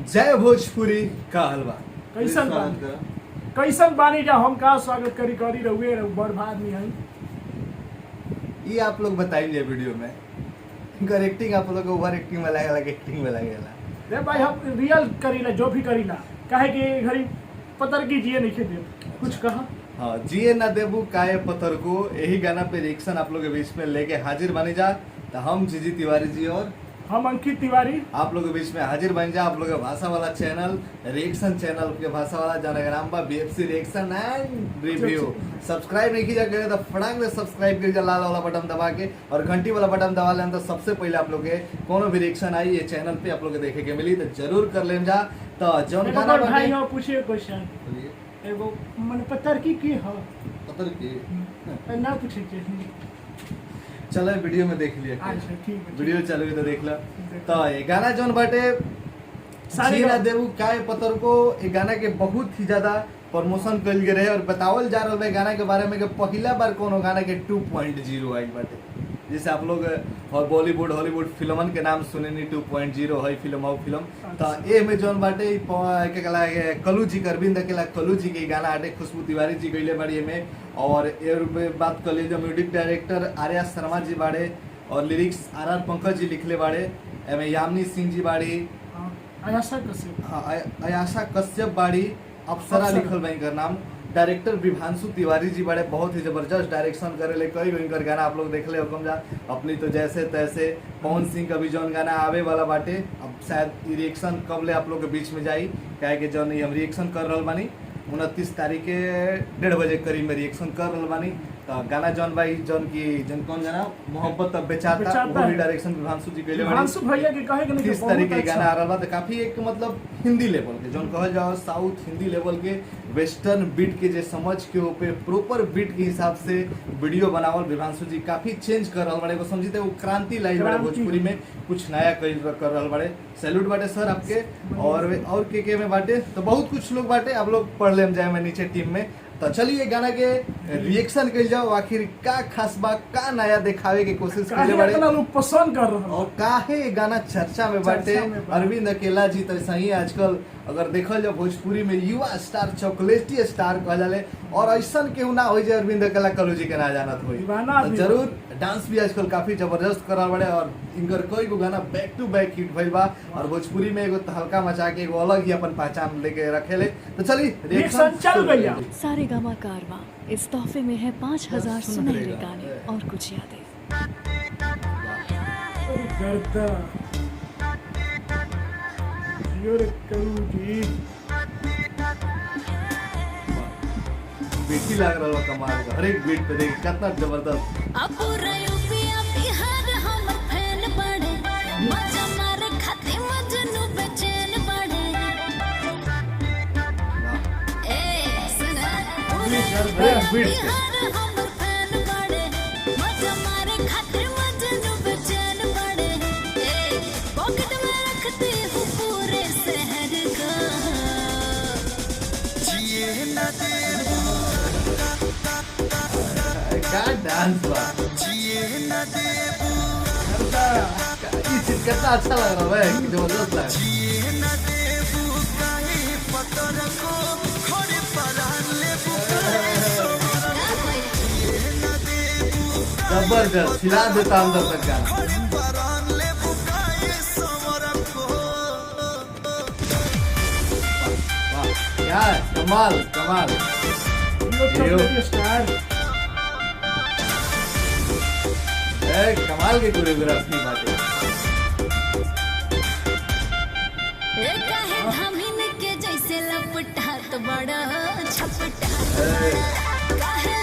जय भोजपुरी का हलवा कैसन बानी जा हम का स्वागत करी रहुए बर्बाद नहीं है। ये आप लोग बताइए वीडियो में इनका एक्टिंग आप लोग ओवर एक्टिंग में लगेला एक्टिंग में लगेला। रे भाई हम रियल करीला जो भी करीला काहे कि घरी पतर की जिए नहीं दे कुछ कहा। हाँ जिए ना देबू काये पत्थर को यही गाना पे रिएक्शन आप लोग के बीच में लेके हाजिर बनी जा। तो हम जीजी तिवारी जी और हम अंकित तिवारी आप लोगों के बीच में हाजिर बन जा। आप लोग का भाषा वाला चैनल रिएक्शन चैनल के भाषा वाला जाने का नाम बा BFC reaction and review. Subscribe नहीं कीजिए करे तो फटाक से सब्सक्राइब कीजिए लाल वाला बटन दबा के और घंटी वाला बटन दबा लें तो सबसे पहले आप लोग के कोनो भी रिएक्शन आई ये चैनल पे आप लोग के देखे के मिली तो जरूर कर लें जा। तो जौन गाना भाई हो पूछिए क्वेश्चन एगो मन पत्थर की हो पत्थर की ना पूछे के चलो वीडियो में देख लिया। अच्छा ठीक है वीडियो चल तो देख ला। तो ये गाना जौन बाटे सारे जीना देबू काय पत्थर को ये गाना के बहुत ही ज्यादा प्रमोशन कल गए रहे और बतावल जा रहा है गाना के बारे में कि पहला बार कोनो गाना के 2.0 आई बाटे। जैसे आप लोग बॉलीवुड हॉलीवुड फिल्मन के नाम सुने नहीं 2.0 है फिल्म हो फिल्म। तो ए में जौन बाटे के कला कलू जी अरविंद अकेला कलू जी के गाना आटे खुशबू तिवारी जी गईले बाड़ी में। और ये बात कर लीजिए म्यूजिक डायरेक्टर आर्या शर्मा जी बाड़े और लिरिक्स आर पंकज जी लिखले बाड़े एम यामिनी सिंह जी बाड़ी अयाशा कश्यप बाड़ी अप्सरा लिखल बा इनकर नाम। डायरेक्टर विभांशु तिवारी जी बड़े बहुत ही जबरदस्त डायरेक्शन करे ले कई इनकर गाना आप लोग देख ले हुकम जा अपनी तो जैसे तैसे। पवन सिंह का भी जौन गाना आवे वाला बाटे अब शायद रिएक्शन कब ले आप लोग के बीच में जाई क्या कि जौन हम रिएक्शन कर रहा बानी 29 तारीख के 1:30 बजे करीब में रिएक्शन कर रहा बानी। तो गाना जौन भाई जौन की जौन कौन गाना मोहब्बत अब बेचाता वो भी डायरेक्शन विभांशु जी कइले विभांशु भैया के कहे कि 30 तारीख के गाना आ रहा बा। तो काफी एक मतलब हिंदी लेवल के जौन कहल जाओ साउथ हिंदी लेवल के वेस्टर्न बीट के जे समझ के ऊपर प्रॉपर बीट के हिसाब से वीडियो बनावल विभांशु जी काफी चेंज कर रहल बड़े को समझते वो क्रांति लाइन बड़े भोजपुरी में कुछ नया कर रहल बड़े। सैल्यूट बाटे सर आपके और के में बाटे तो बहुत कुछ लोग बाटे आप लोग पढ़ ले जाए मैं नीचे टीम में। तो चलिए गाना के रिएक्शन कर जाओ आखिर का खास बा का नया दिखावे के कोशिश कर बड़े लोग पसंद कर रहे और काहे गाना चर्चा में बाटे। अरविंद अकेला जी तो सही आजकल अगर देखल जाओ भोजपुरी में युवा स्टार चॉकलेटी स्टार कहल जाले और ऐसा केहू ना हो जाए अरविंद अकेला कलू जी के ना जानत हो तो जरूर डांस भी आजकल काफी जबरदस्त कर रहा बड़े और इनकर कोई को गाना बैक टू बैक हिट भइल बा और भोजपुरी में एगो हल्का मचा के एगो अलग ही अपन पहचान लेके रखेले। तो चलिए रिएक्शन चल गया। सारे गामा कारवा इस तोहफे में है 5000 सुनहरे गाने और कुछ यादें। बेटी लग रहा कमाल का हर एक बीट पे देख कितना जबरदस्त। क्या डांस बा ये चीज कितना अच्छा लग रहा है जबरदस्त लग जबरदस्त हिला देता अंदर तक गाना। क्या कमाल कमाल कमाल के कोरियोग्राफी बात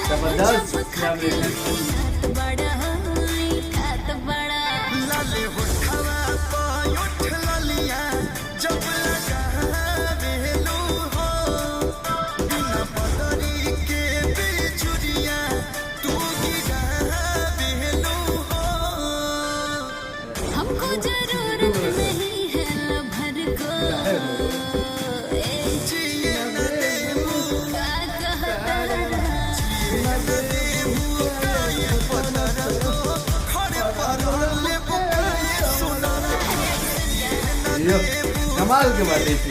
जबरदस्त। कमाल के बाटे थी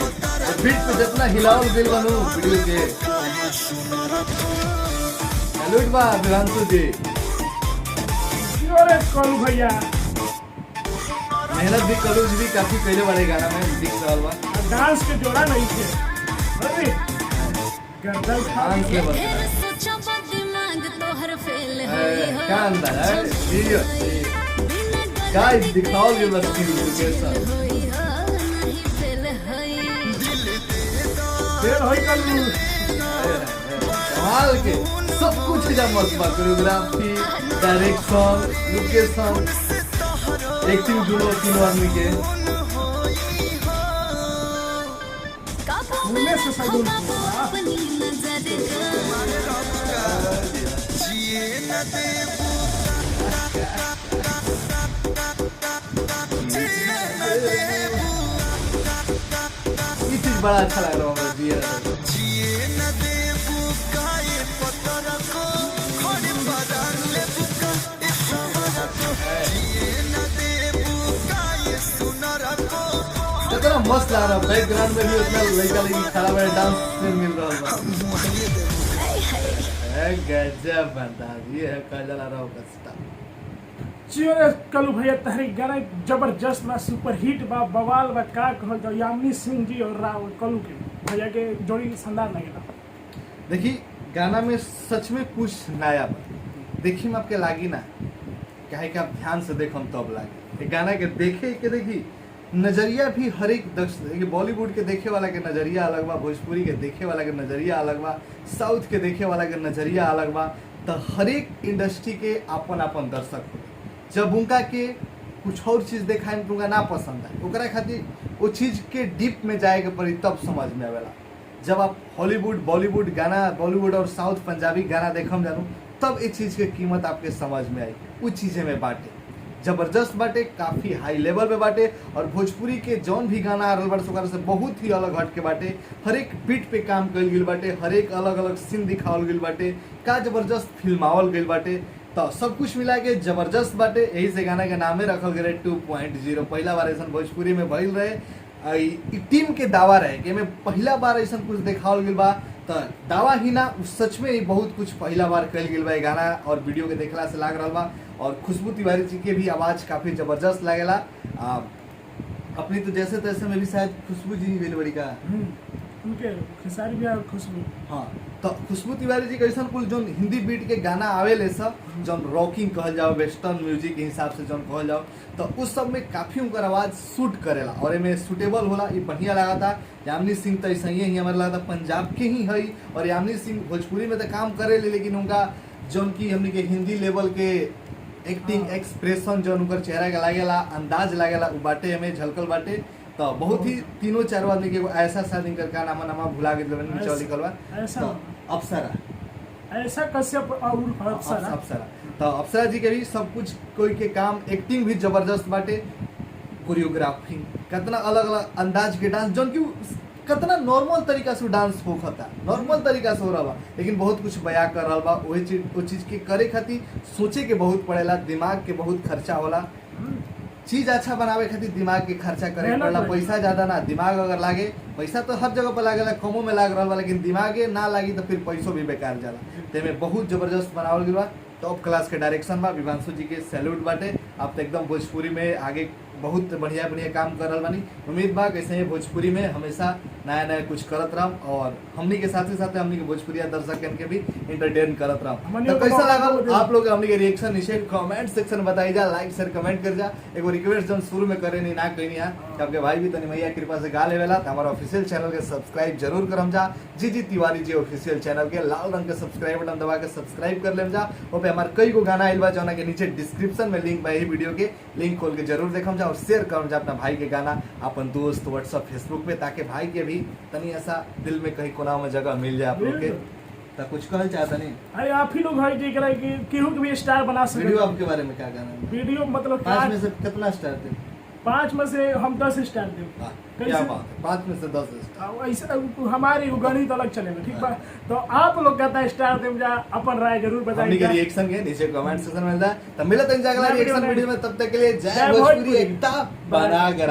बीट पे जितना हिलावल दिल बनू वीडियो के सैल्यूट बा विभांशु जी अरे कलू भैया मेहनत भी कलू जी भी काफी पहले वाले गाना में दिख रहा बा डांस के जोड़ा नहीं थे अरे गर्दन खा डांस के बंद क्या अंदर है वीडियो गाइस दिखाओ ये बस की के साथ फिर होई कलू कमाल के सब कुछ जब मस्त बा कोरियोग्राफी डायरेक्शन लोकेशन एक्टिंग दोनों तीनों आदमी के मुंह से सगुन ये चीज बड़ा अच्छा लग रहा है जिए कितना मस्त लग रहा है बैकग्राउंड में भी उतना लड़का लड़की खड़ा हुआ डांस सीन मिल रहा है गजब बंदा ये है काजल आ रहा होगा चियोरे कलू भैया तहरी गाना जबरदस्त बा सुपर हिट बा बवाल बा का कहल तो यामिनी सिंह जी और राव कलू के भैया के जोड़ी शानदार लगेला देखी गाना में सच में कुछ नया बा देखी में आपके लागी ना कहे कि आप ध्यान से देखो तब लागे गाना के देखे के देखी नजरिया भी हर एक देखिए बॉलीवुड के देखे वाला के नजरिया अलग बा भोजपुरी के देखे वाला के नजरिया अलग बा साउथ के देखे वाला के नजरिया अलग बा तो हर एक इंडस्ट्री के अपन अपन दर्शक हो जब उनका के कुछ और चीज़ देखाए तो उनका ना पसंद है ओकरा खातिर वो चीज़ के डीप में जाए के पड़ी तब समझ में आवेला जब आप हॉलीवुड बॉलीवुड गाना बॉलीवुड और साउथ पंजाबी गाना देखम जानू तब इस चीज़ की कीमत आपके समझ में आई उस चीज़ें में बांटे जबरदस्त बाटे काफ़ी हाई लेवल पे बाटे और भोजपुरी के जौन भी गाना आ रहा बाटे से बहुत ही अलग हट के बाटे हर एक बीट पे काम कल गई बाटे हर एक अलग अलग सीन दिखावल गई बाटे का जबरदस्त फिल्मावल गई बाटे तो सब कुछ मिला के जबरदस्त बाटे यही से गाना के नामे रखल गए 2.0 पहला बार ऐसा भोजपुरी में भइल रहे ई टीम के दावा रहे कि में पहला बार ऐसा कुछ दिखावल गई बा तो दावा ही ना सच में ही बहुत कुछ पहला बार कल गई बा गाना और वीडियो के देखला से लाग रहा बा और खुशबू तिवारी जी के भी आवाज़ काफ़ी ज़बरदस्त लगेला अपनी तो जैसे तैसे में भी शायद खुशबू जी गई बड़ी का उनके खेसारी भी खुशबू हाँ तो खुशबू तिवारी जी कैसन कुल जो हिंदी बीट के गाना आवेले सब जौन रॉकिंग कहल जाओ वेस्टर्न म्यूजिक के हिसाब से जौन कहल जाओ तो उस सब में काफ़ी उनकर आवाज़ सूट करेला और एमें सूटेबल होला ये बढ़िया लगा था यामिनी सिंह तो ऐसा ही हमारा लगा था पंजाब के ही है और यामिनी सिंह भोजपुरी में तो काम करे लेकिन उनका जौन की हमने के हिंदी लेवल के एक्टिंग एक्सप्रेशन जो उनकर चेहरा के लागेला अंदाज लागेला उ बाटे हमें झलकल बाटे तो बहुत ही तीनों चारों आदमी के ऐसा शादी का नामा भुला के नीचे लिखल बा ऐसा अप्सरा ऐसा कश्यप और अप्सरा तो अप्सरा जी के भी सब कुछ कोई के काम एक्टिंग भी जबरदस्त बाटे कोरियोग्राफी कितना अलग अलग अंदाज के डांस जौन की कितना नॉर्मल तरीका से डांस होता नॉर्मल तरीका से हो रहा बा लेकिन बहुत कुछ बया कर रहा बा वही चीज़ के करे खातिर सोचे के बहुत पड़ेला दिमाग के बहुत खर्चा होला चीज़ अच्छा बनावे खातिर दिमाग के खर्चा करे पड़ेला पैसा ज़्यादा ना दिमाग अगर लागे पैसा तो हर जगह पर लागेला कमों में लाग रहा बा लेकिन दिमागे ना लागी तो फिर पैसों भी बेकार जाला तेमे बहुत जबरदस्त बनावल गई बा टॉप क्लास के डायरेक्शन बा विभांशु जी के सैल्यूट बाटे आप तो एकदम भोजपुरी में आगे बहुत बढ़िया बढ़िया काम कर रहा बानी उम्मीद बा कैसे ही भोजपुरी में हमेशा नया नया कुछ करत रहम और हमनी के साथ ही हमनी के भोजपुरिया दर्शक के भी इंटरटेन करत रहम तो कैसा लगा आप लोग हमनी के रिएक्शन नीचे कमेंट सेक्शन में बताई जा लाइक शेयर कमेंट कर जा एगो रिक्वेस्ट जब शुरू में करे नहीं ना कहीं आपके भाई भी तनी मैया कृपा से गा लेवेला तो हमारा ऑफिशियल चैनल के सब्सक्राइब जरूर करम जा जी तिवारी जी ऑफिशियल चैनल के लाल रंग के सब्सक्राइब बटन दबा के सब्सक्राइब कर लेम जा वो पे हमारे कई गो गाना आइल बा जौना के नीचे डिस्क्रिप्शन में लिंक बा यही वीडियो के लिंक खोल के जरूर देखम जा और शेयर करम जा अपना भाई के गाना अपन दोस्त व्हाट्सएप फेसबुक पे ताकि भाई के भी तनी ऐसा दिल में कहीं कोना में जगह मिल जाए आप लोग के तो कुछ कहल चाहता नहीं अरे आप ही लोग भाई देख रहे हैं कि केहू के भी स्टार बना सकते वीडियो आपके बारे में क्या कहना है वीडियो मतलब 5 में से कितना स्टार थे 5 में से हम 10 स्टार दे क्या बात है 5 में से 10 स्टार ऐसा हमारी गणित अलग चलेगा ठीक बा तो आप लोग कहता स्टार दे जा अपन राय जरूर बताइए हमनी के रिएक्शन के नीचे कमेंट सेक्शन में मिलता है तब मिलते हैं अगला रिएक्शन वीडियो में तब तक के लिए जय भोजपुरी एकता बना के